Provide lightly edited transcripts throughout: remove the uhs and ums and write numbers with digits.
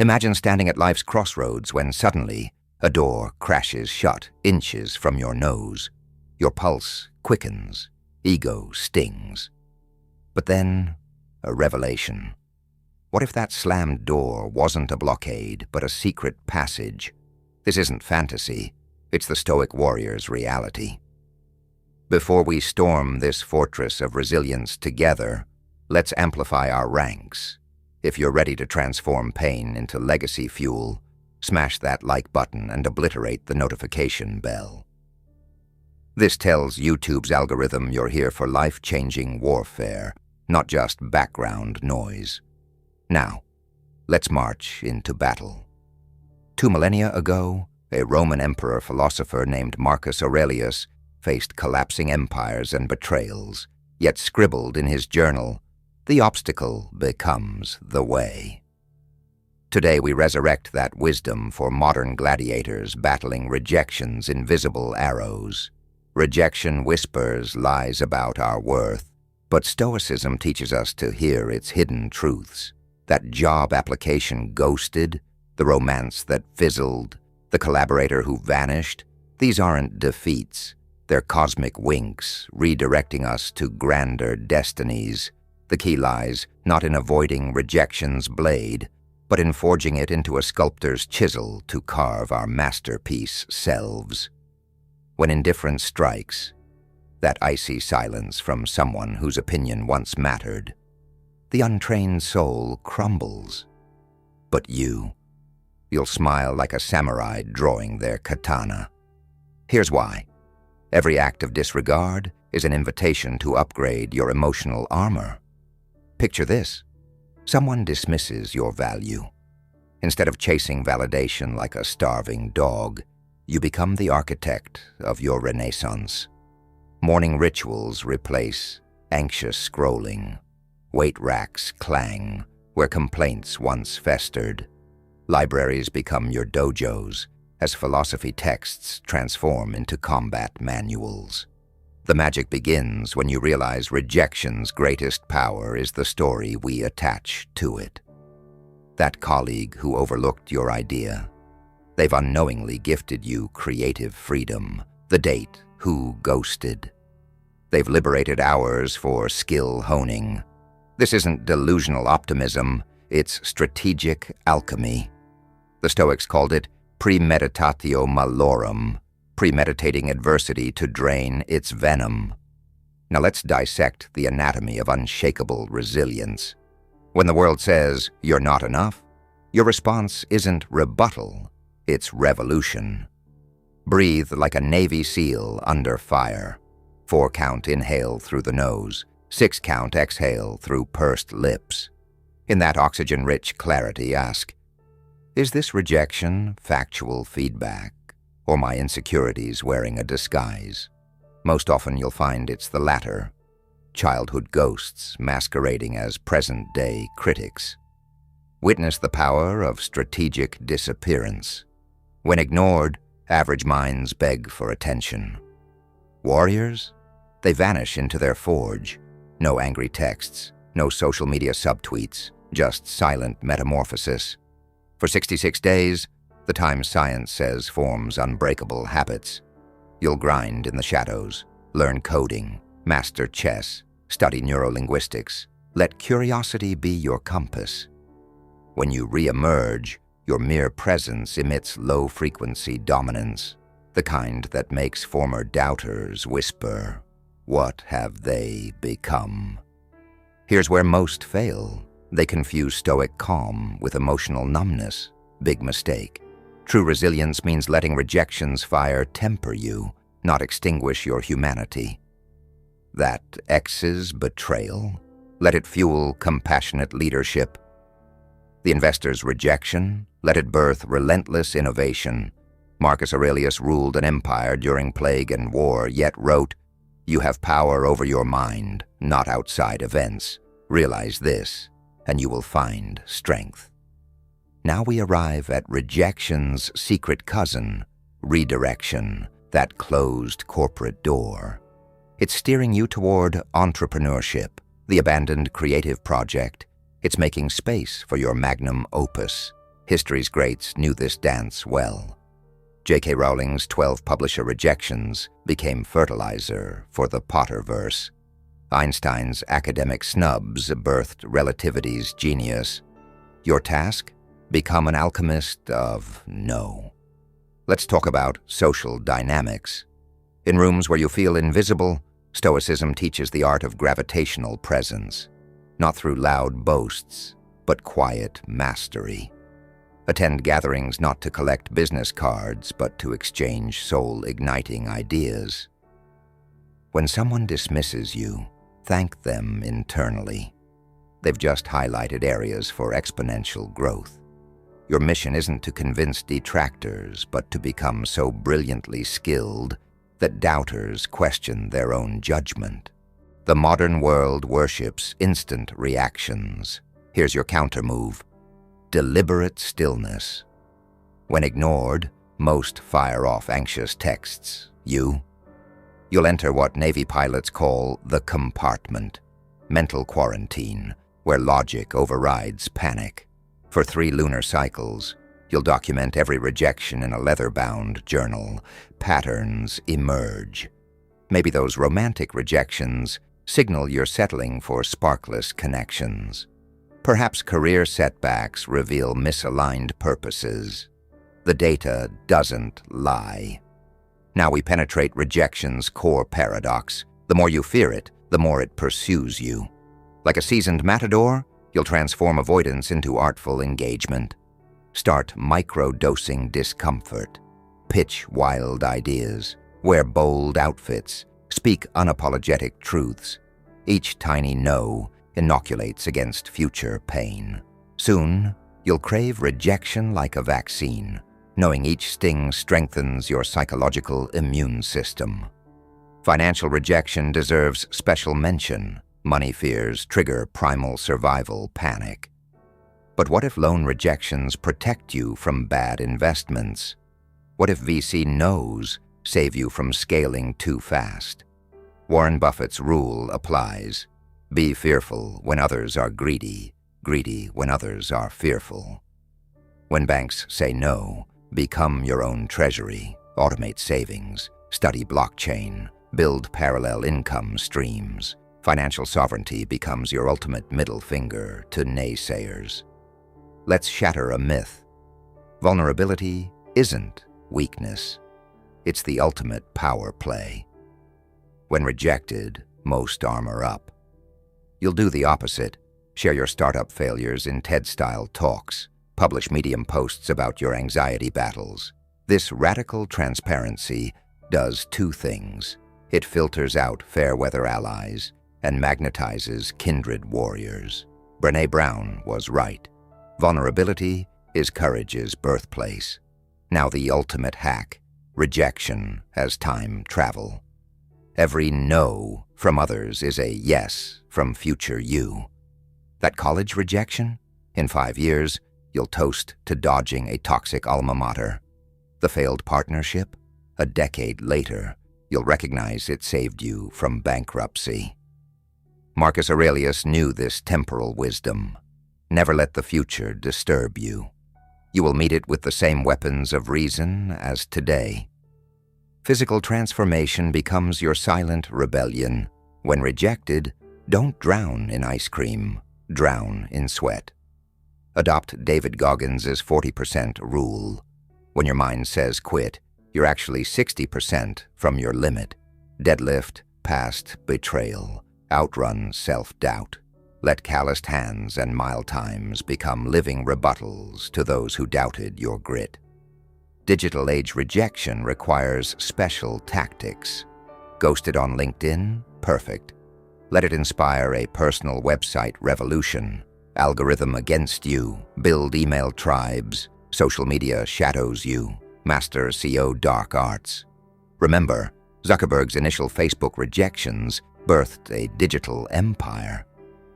Imagine standing at life's crossroads when suddenly a door crashes shut inches from your nose. Your pulse quickens, ego stings. But then, a revelation. What if that slammed door wasn't a blockade, but a secret passage? This isn't fantasy, it's the Stoic warrior's reality. Before we storm this fortress of resilience together, let's amplify our ranks. If you're ready to transform pain into legacy fuel, smash that like button and obliterate the notification bell. This tells YouTube's algorithm you're here for life-changing warfare, not just background noise. Now, let's march into battle. 2 millennia ago, a Roman emperor-philosopher named Marcus Aurelius faced collapsing empires and betrayals, yet scribbled in his journal, "The obstacle becomes the way." Today we resurrect that wisdom for modern gladiators battling rejection's invisible arrows. Rejection whispers lies about our worth, but Stoicism teaches us to hear its hidden truths. That job application ghosted, the romance that fizzled, the collaborator who vanished, these aren't defeats. They're cosmic winks, redirecting us to grander destinies. The key lies not in avoiding rejection's blade, but in forging it into a sculptor's chisel to carve our masterpiece selves. When indifference strikes, that icy silence from someone whose opinion once mattered, the untrained soul crumbles. But you'll smile like a samurai drawing their katana. Here's why. Every act of disregard is an invitation to upgrade your emotional armor. Picture this. Someone dismisses your value. Instead of chasing validation like a starving dog, you become the architect of your renaissance. Morning rituals replace anxious scrolling. Weight racks clang where complaints once festered. Libraries become your dojos as philosophy texts transform into combat manuals. The magic begins when you realize rejection's greatest power is the story we attach to it. That colleague who overlooked your idea, they've unknowingly gifted you creative freedom. The date who ghosted, they've liberated hours for skill honing. This isn't delusional optimism, it's strategic alchemy. The Stoics called it premeditatio malorum, premeditating adversity to drain its venom. Now let's dissect the anatomy of unshakable resilience. When the world says, "You're not enough," your response isn't rebuttal, it's revolution. Breathe like a Navy SEAL under fire. 4-count inhale through the nose, 6-count exhale through pursed lips. In that oxygen-rich clarity, ask, is this rejection factual feedback, or my insecurities wearing a disguise? Most often you'll find it's the latter. Childhood ghosts masquerading as present-day critics. Witness the power of strategic disappearance. When ignored, average minds beg for attention. Warriors? They vanish into their forge. No angry texts, no social media subtweets, just silent metamorphosis. For 66 days, the time science says forms unbreakable habits. You'll grind in the shadows, learn coding, master chess, study neurolinguistics. Let curiosity be your compass. When you re-emerge, your mere presence emits low-frequency dominance, the kind that makes former doubters whisper, "What have they become?" Here's where most fail. They confuse stoic calm with emotional numbness. Big mistake. True resilience means letting rejection's fire temper you, not extinguish your humanity. That ex's betrayal? Let it fuel compassionate leadership. The investor's rejection? Let it birth relentless innovation. Marcus Aurelius ruled an empire during plague and war, yet wrote, "You have power over your mind, not outside events. Realize this, and you will find strength." Now we arrive at rejection's secret cousin, redirection, that closed corporate door. It's steering you toward entrepreneurship, the abandoned creative project. It's making space for your magnum opus. History's greats knew this dance well. J.K. Rowling's 12 publisher rejections became fertilizer for the Potterverse. Einstein's academic snubs birthed relativity's genius. Your task? Become an alchemist of no. Let's talk about social dynamics. In rooms where you feel invisible, Stoicism teaches the art of gravitational presence, not through loud boasts, but quiet mastery. Attend gatherings not to collect business cards, but to exchange soul-igniting ideas. When someone dismisses you, thank them internally. They've just highlighted areas for exponential growth. Your mission isn't to convince detractors, but to become so brilliantly skilled that doubters question their own judgment. The modern world worships instant reactions. Here's your counter-move. Deliberate stillness. When ignored, most fire off anxious texts. You'll enter what Navy pilots call the compartment, mental quarantine, where logic overrides panic. For 3 lunar cycles, you'll document every rejection in a leather-bound journal. Patterns emerge. Maybe those romantic rejections signal you're settling for sparkless connections. Perhaps career setbacks reveal misaligned purposes. The data doesn't lie. Now we penetrate rejection's core paradox. The more you fear it, the more it pursues you. Like a seasoned matador, you'll transform avoidance into artful engagement. Start micro-dosing discomfort. Pitch wild ideas. Wear bold outfits. Speak unapologetic truths. Each tiny no inoculates against future pain. Soon, you'll crave rejection like a vaccine, knowing each sting strengthens your psychological immune system. Financial rejection deserves special mention. Money fears trigger primal survival panic. But what if loan rejections protect you from bad investments? What if VC no's save you from scaling too fast? Warren Buffett's rule applies. Be fearful when others are greedy, greedy when others are fearful. When banks say no, become your own treasury, automate savings, study blockchain, build parallel income streams. Financial sovereignty becomes your ultimate middle finger to naysayers. Let's shatter a myth. Vulnerability isn't weakness. It's the ultimate power play. When rejected, most armor up. You'll do the opposite. Share your startup failures in TED-style talks. Publish Medium posts about your anxiety battles. This radical transparency does 2 things. It filters out fair-weather allies and magnetizes kindred warriors. Brené Brown was right. Vulnerability is courage's birthplace. Now the ultimate hack, rejection as time travel. Every no from others is a yes from future you. That college rejection? In 5 years, you'll toast to dodging a toxic alma mater. The failed partnership? A decade later, you'll recognize it saved you from bankruptcy. Marcus Aurelius knew this temporal wisdom. Never let the future disturb you. You will meet it with the same weapons of reason as today. Physical transformation becomes your silent rebellion. When rejected, don't drown in ice cream, drown in sweat. Adopt David Goggins' 40% rule. When your mind says quit, you're actually 60% from your limit. Deadlift past betrayal. Outrun self-doubt. Let calloused hands and mile times become living rebuttals to those who doubted your grit. Digital age rejection requires special tactics. Ghosted on LinkedIn? Perfect. Let it inspire a personal website revolution. Algorithm against you. Build email tribes. Social media shadows you. Master SEO dark arts. Remember, Zuckerberg's initial Facebook rejections birthed a digital empire.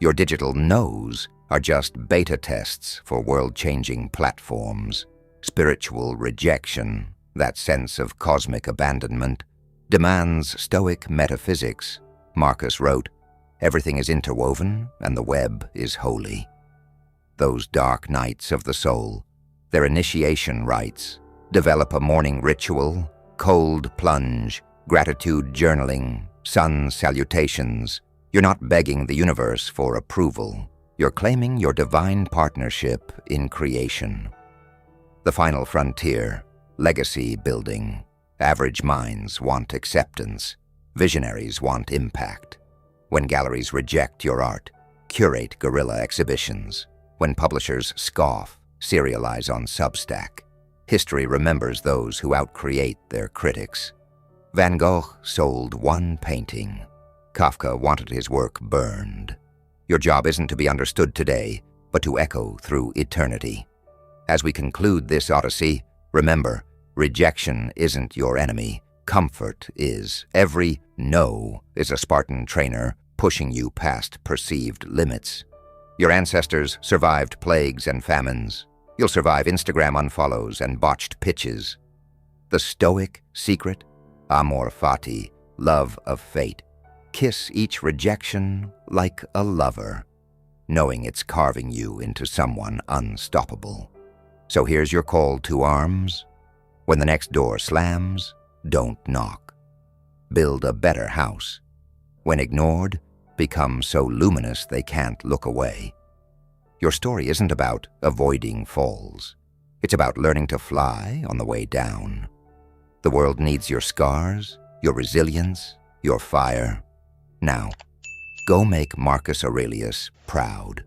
Your digital no's are just beta tests for world-changing platforms. Spiritual rejection, that sense of cosmic abandonment, demands Stoic metaphysics. Marcus wrote, "Everything is interwoven and the web is holy." Those dark nights of the soul, their initiation rites, develop a morning ritual, cold plunge, gratitude journaling, sun salutations. You're not begging the universe for approval. You're claiming your divine partnership in creation. The final frontier, legacy building. Average minds want acceptance. Visionaries want impact. When galleries reject your art, curate guerrilla exhibitions. When publishers scoff, serialize on Substack. History remembers those who outcreate their critics. Van Gogh sold one painting. Kafka wanted his work burned. Your job isn't to be understood today, but to echo through eternity. As we conclude this odyssey, remember, rejection isn't your enemy. Comfort is. Every no is a Spartan trainer pushing you past perceived limits. Your ancestors survived plagues and famines. You'll survive Instagram unfollows and botched pitches. The Stoic secret? Amor fati, love of fate. Kiss each rejection like a lover, knowing it's carving you into someone unstoppable. So here's your call to arms. When the next door slams, don't knock. Build a better house. When ignored, become so luminous they can't look away. Your story isn't about avoiding falls. It's about learning to fly on the way down. The world needs your scars, your resilience, your fire. Now, go make Marcus Aurelius proud.